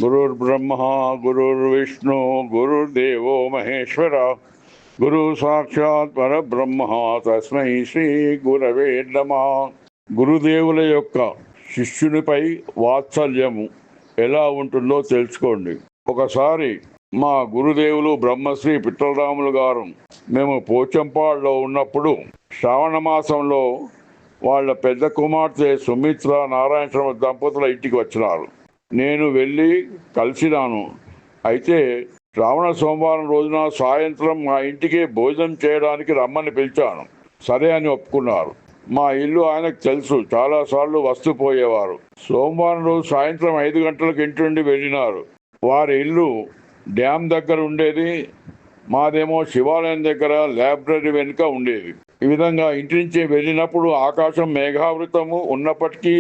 గురుర్బ్రహ్మ గురుర్విష్ణు గురుర్దేవో మహేశ్వర గురు సాక్షాత్ పరబ్రహ్మ తస్మై శ్రీ గురవే నమః. గురుదేవుల యొక్క శిష్యునిపై వాత్సల్యము ఎలా ఉంటుందో తెలుసుకోండి. ఒకసారి మా గురుదేవులు బ్రహ్మశ్రీ పిట్టలరాములు గారు మేము పోచంపాడులో ఉన్నప్పుడు శ్రావణ మాసంలో వాళ్ళ పెద్ద కుమార్తె సుమిత్ర నారాయణ శర్మ దంపతుల ఇంటికి వచ్చినారు. నేను వెళ్ళి కలిసినాను. అయితే శ్రావణ సోమవారం రోజున సాయంత్రం మా ఇంటికి భోజనం చేయడానికి రమ్మని పిలిచాను. సరే అని ఒప్పుకున్నారు. మా ఇల్లు ఆయనకు తెలుసు, చాలాసార్లు వస్తూ పోయేవారు. సోమవారం రోజు సాయంత్రం 5 గంటలకు ఇంటి నుండి వెళ్ళినారు. వారి ఇల్లు డ్యామ్ దగ్గర ఉండేది, మాదేమో శివాలయం దగ్గర లైబ్రరీ వెనుక ఉండేది. ఈ విధంగా ఇంటి నుంచి వెళ్ళినప్పుడు ఆకాశం మేఘావృతము ఉన్నప్పటికీ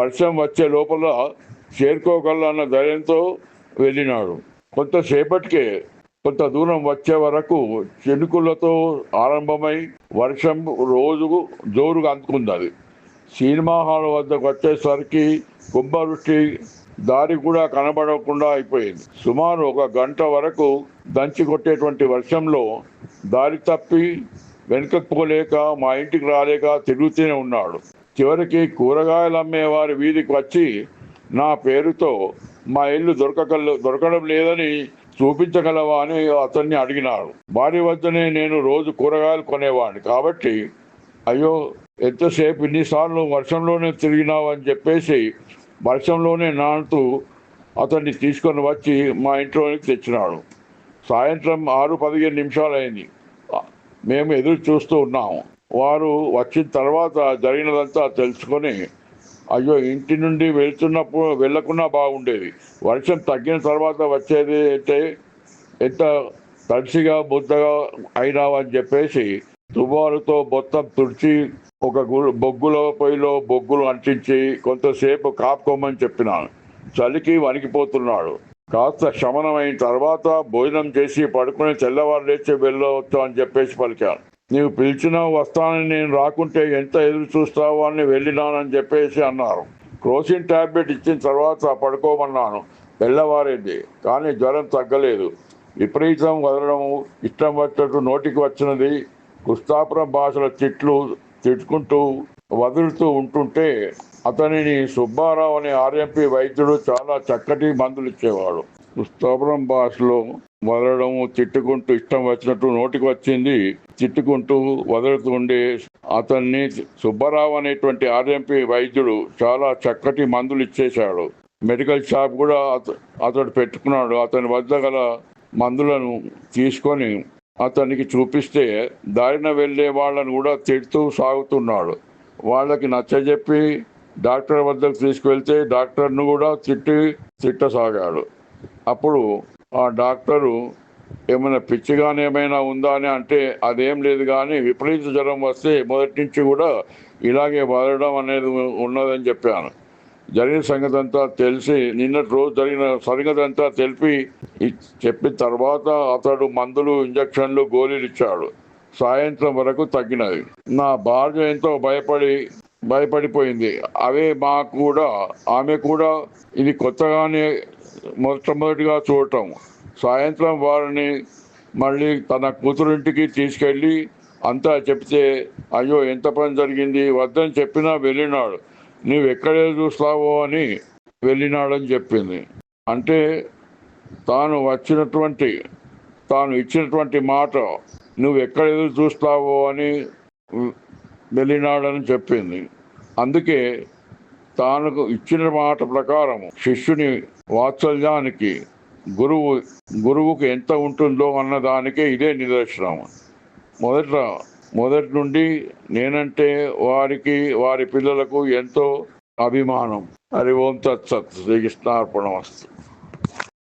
వర్షం వచ్చే లోపల చేరుకోగలన్న ధైర్యంతో వెళ్ళినాడు. కొంతసేపటికే కొంత దూరం వచ్చే వరకు చినుకులతో ఆరంభమై వర్షం రోజుకు జోరుగా అందుకుంది. సినిమా హాల్ వద్దకు వచ్చేసరికి కుంభవృష్టి, దారి కూడా కనబడకుండా అయిపోయింది. సుమారు 1 గంట వరకు దంచి కొట్టేటువంటి వర్షంలో దారి తప్పి వెనుకకు పోలేక మా ఇంటికి రాలేక తిరుగుతూనే ఉన్నాడు. చివరికి కూరగాయలు అమ్మే వారి వీధికి వచ్చి నా పేరుతో మా ఇల్లు దొరకడం లేదని చూపించగలవా అని అతన్ని అడిగినాడు. వారి వద్దనే నేను రోజు కూరగాయలు కొనేవాడిని కాబట్టి, అయ్యో ఎంతసేపు ఇన్నిసార్లు వర్షంలోనే తిరిగినావు అని చెప్పేసి వర్షంలోనే నానుతూ అతన్ని తీసుకొని వచ్చి మా ఇంట్లోనికి తెచ్చినాడు. సాయంత్రం 6:15 అయింది. మేము ఎదురు చూస్తూ ఉన్నాము. వారు వచ్చిన తర్వాత జరిగినదంతా తెలుసుకొని, అయ్యో ఇంటి నుండి వెళ్ళకున్నా బాగుండేది, వర్షం తగ్గిన తర్వాత వచ్చేది అంటే ఎంత తడిసిగా ముద్దగా అయినావని చెప్పేసి తువ్వాలుతో మొత్తం తుడిచి ఒక బొగ్గుల పొయ్యిలో బొగ్గులు అంటించి కొంతసేపు కాపుకోమని చెప్పినాను. చలికి వణికిపోతున్నాడు. కాస్త శమనం అయిన తర్వాత భోజనం చేసి పడుకుని తెల్లవారు లేచి వెళ్ళవచ్చు అని చెప్పేసి పలికాను. నీవు పిలిచినా వస్తానని, నేను రాకుంటే ఎంత ఎదురు చూస్తావో అని వెళ్ళినానని చెప్పేసి అన్నారు. క్రోసిన్ టాబ్లెట్ ఇచ్చిన తర్వాత పడుకోమన్నాను. తెల్లవారింది, కానీ జ్వరం తగ్గలేదు. విపరీతం వదలడము, ఇష్టం వచ్చినట్టు నోటికి వచ్చినది కుస్తాపురం భాషల తిట్టుకుంటూ వదులుతూ ఉంటుంటే అతనిని సుబ్బారావు అనే ఆర్ఎంపీ వైద్యుడు చాలా చక్కటి మందులు ఇచ్చేవాడు. కుస్తాపురం భాషలో వదలడము, తిట్టుకుంటూ ఇష్టం వచ్చినట్టు నోటికి వచ్చింది తిట్టుకుంటూ వదులుతూ ఉండే అతన్ని సుబ్బారావు అనేటువంటి ఆర్ఎంపీ వైద్యుడు చాలా చక్కటి మందులు ఇచ్చేశాడు. మెడికల్ షాప్ కూడా అతడు పెట్టుకున్నాడు. అతని వద్ద గల మందులను తీసుకొని అతనికి చూపిస్తే దారిన వెళ్ళే వాళ్ళను కూడా తిడుతూ సాగుతున్నాడు. వాళ్ళకి నచ్చజెప్పి డాక్టర్ వద్దకు తీసుకువెళ్తే డాక్టర్ను కూడా తిట్టసాగాడు. అప్పుడు ఆ డాక్టరు ఏమైనా పిచ్చిగానేమైనా ఉందా అని అంటే అదేం లేదు, కానీ విపరీత జ్వరం వస్తే మొదటి నుంచి కూడా ఇలాగే వదలడం అనేది ఉన్నదని చెప్పాను. జరిగిన సంగతి అంతా తెలిసి నిన్నటి రోజు జరిగిన సంగతి అంతా చెప్పిన తర్వాత అతడు మందులు, ఇంజక్షన్లు, గోళీలు ఇచ్చాడు. సాయంత్రం వరకు తగ్గినది. నా భార్య ఎంతో భయపడిపోయింది. ఆమె కూడా ఇది కొత్తగానే మొట్టమొదటిగా చూడటం. సాయంత్రం వారిని మళ్ళీ తన కూతురింటికి తీసుకెళ్ళి అంతా చెప్తే, అయ్యో ఎంత పని జరిగింది, వద్దని చెప్పినా వెళ్ళినాడు, నువ్వు ఎక్కడే చూస్తావో అని వెళ్ళినాడని చెప్పింది. అంటే తాను ఇచ్చినటువంటి మాట నువ్వు ఎక్కడ ఎదురు చూస్తావో అని వెళ్ళినాడని చెప్పింది. అందుకే తాను ఇచ్చిన మాట ప్రకారం శిష్యుని వాత్సల్యానికి గురువుకు ఎంత ఉంటుందో అన్నదానికే ఇదే నిదర్శనం. మొదటి నుండి నేనంటే వారి పిల్లలకు ఎంతో అభిమానం. హరి ఓం తత్సత్. శ్రీకృష్ణార్పణమస్తు.